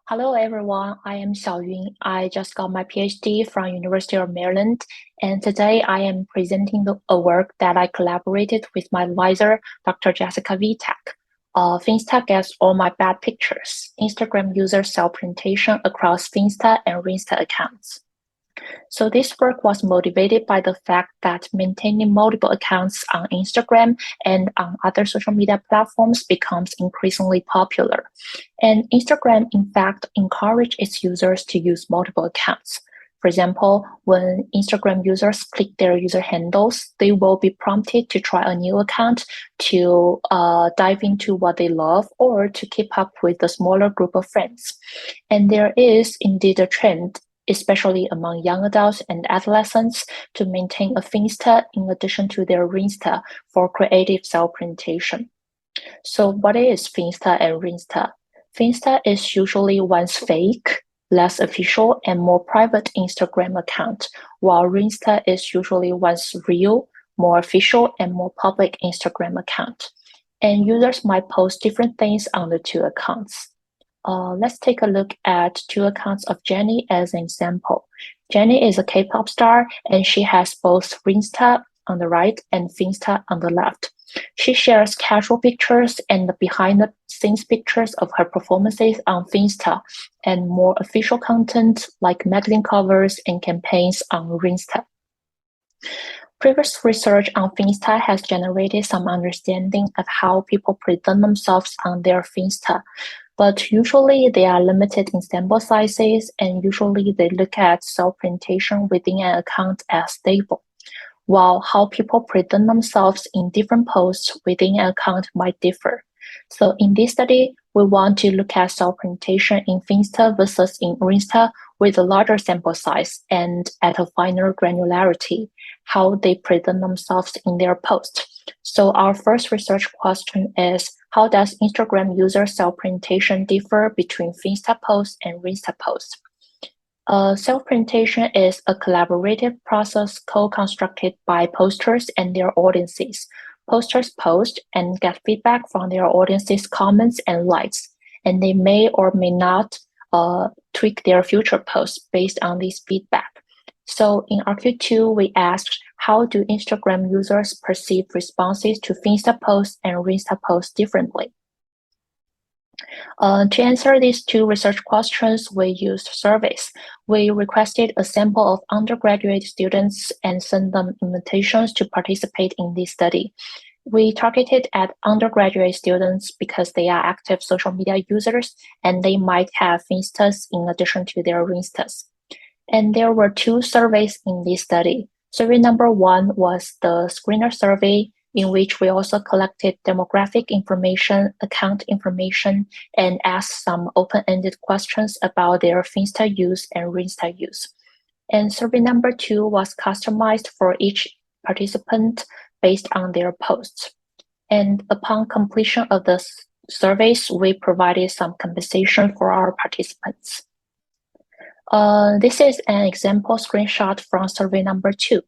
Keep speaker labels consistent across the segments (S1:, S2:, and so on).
S1: Hello everyone, I am Xiaoyun. I just got my PhD from University of Maryland, and today I am presenting a work that I collaborated with my advisor, Dr. Jessica Vitak. Finsta gets all my bad pictures. Instagram user self-presentation across Finsta and Rinsta accounts. So this work was motivated by the fact that maintaining multiple accounts on Instagram and on other social media platforms becomes increasingly popular. And Instagram, in fact, encourages its users to use multiple accounts. For example, when Instagram users click their user handles, they will be prompted to try a new account to dive into what they love or to keep up with a smaller group of friends. And there is indeed a trend, especially among young adults and adolescents, to maintain a Finsta in addition to their Rinsta for creative self-presentation. So what is Finsta and Rinsta? Finsta is usually one's fake, less official, and more private Instagram account, while Rinsta is usually one's real, more official, and more public Instagram account. And users might post different things on the two accounts. Let's take a look at two accounts of Jennie as an example. Jennie is a K-pop star, and she has both Rinsta on the right and Finsta on the left. She shares casual pictures and behind-the-scenes pictures of her performances on Finsta, and more official content like magazine covers and campaigns on Rinsta. Previous research on Finsta has generated some understanding of how people present themselves on their Finsta, but usually they are limited in sample sizes, and usually they look at self-presentation within an account as stable, while how people present themselves in different posts within an account might differ. So in this study, we want to look at self-presentation in Finsta versus in Rinsta with a larger sample size and at a finer granularity, how they present themselves in their posts. So our first research question is, how does Instagram user self-presentation differ between Finsta posts and Rinsta posts? Self-presentation is a collaborative process co-constructed by posters and their audiences. Posters post and get feedback from their audience's comments and likes, and they may or may not tweak their future posts based on this feedback. So in RQ2, we asked, how do Instagram users perceive responses to Finsta posts and Rinsta posts differently? To answer these two research questions, we used surveys. We requested a sample of undergraduate students and sent them invitations to participate in this study. We targeted at undergraduate students because they are active social media users and they might have Finstas in addition to their Rinstas. And there were two surveys in this study. Survey number 1 was the screener survey, in which we also collected demographic information, account information, and asked some open-ended questions about their Finsta use and Rinsta use. And survey number 2 was customized for each participant based on their posts. And upon completion of the surveys, we provided some compensation for our participants. This is an example screenshot from survey number 2.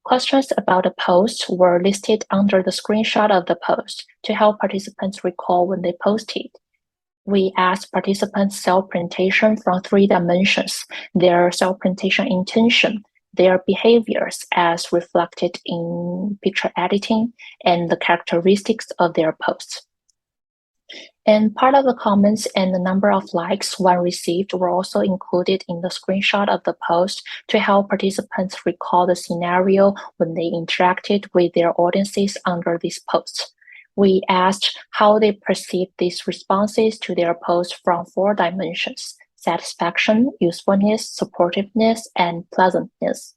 S1: Questions about the post were listed under the screenshot of the post to help participants recall when they posted. We asked participants self-presentation from 3 dimensions: their self-presentation intention, their behaviors as reflected in picture editing, and the characteristics of their posts. And part of the comments and the number of likes one received were also included in the screenshot of the post to help participants recall the scenario when they interacted with their audiences under these posts. We asked how they perceived these responses to their posts from 4 dimensions: satisfaction, usefulness, supportiveness, and pleasantness.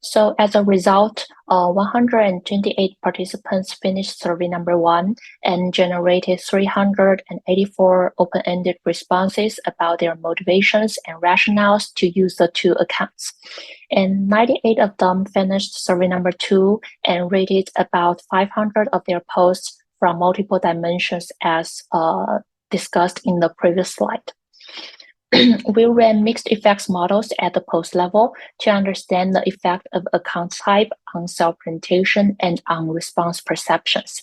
S1: So as a result, 128 participants finished survey number 1 and generated 384 open-ended responses about their motivations and rationales to use the 2 accounts. And 98 of them finished survey number 2 and rated about 500 of their posts from multiple dimensions as discussed in the previous slide. We ran mixed effects models at the post level to understand the effect of account type on self-presentation and on response perceptions.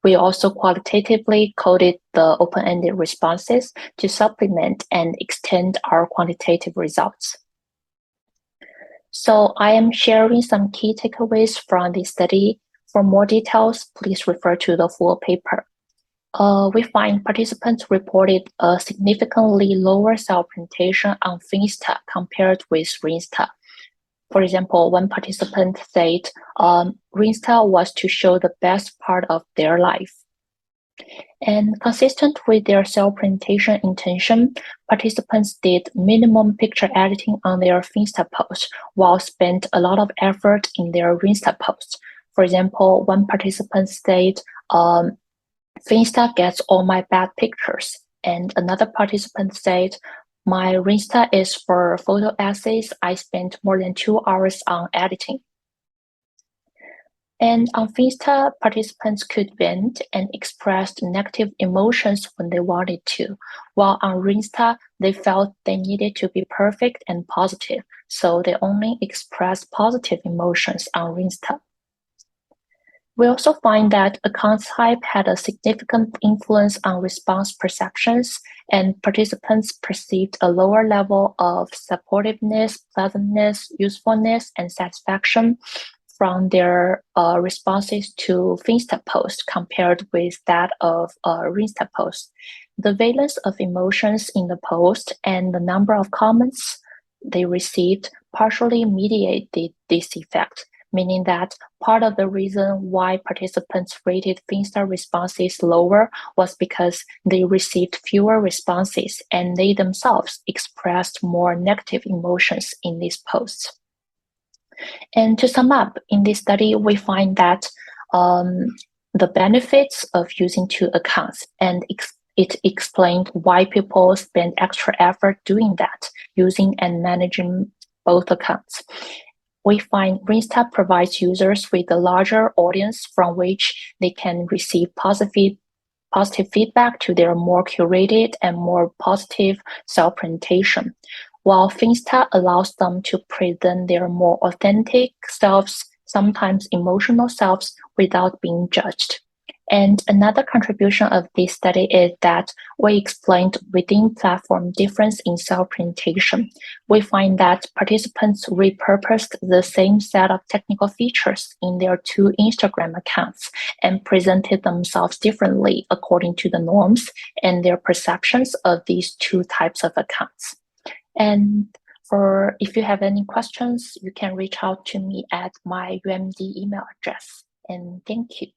S1: We also qualitatively coded the open-ended responses to supplement and extend our quantitative results. So I am sharing some key takeaways from the study. For more details, please refer to the full paper. We find participants reported a significantly lower cell presentation on Finsta compared with Rinsta. For example, one participant said Rinsta was to show the best part of their life. And consistent with their cell presentation intention, participants did minimum picture editing on their Finsta posts while spent a lot of effort in their Rinsta posts. For example, one participant said, Finsta gets all my bad pictures. And another participant said, my Rinsta is for photo essays. I spent more than 2 hours on editing. And on Finsta, participants could vent and express negative emotions when they wanted to, while on Rinsta, they felt they needed to be perfect and positive, so they only expressed positive emotions on Rinsta. We also find that account type had a significant influence on response perceptions, and participants perceived a lower level of supportiveness, pleasantness, usefulness, and satisfaction from their responses to Finsta posts compared with that of Rinsta posts. The valence of emotions in the post and the number of comments they received partially mediated this effect, meaning that part of the reason why participants rated Finsta responses lower was because they received fewer responses and they themselves expressed more negative emotions in these posts. And to sum up, in this study, we find that the benefits of using 2 accounts, and it explained why people spend extra effort doing that, using and managing both accounts. We find Rinsta provides users with a larger audience from which they can receive positive feedback to their more curated and more positive self-presentation, while Finsta allows them to present their more authentic selves, sometimes emotional selves, without being judged. And another contribution of this study is that we explained within platform difference in self-presentation. We find that participants repurposed the same set of technical features in their 2 Instagram accounts and presented themselves differently according to the norms and their perceptions of these 2 types of accounts. And if you have any questions, you can reach out to me at my UMD email address. And thank you.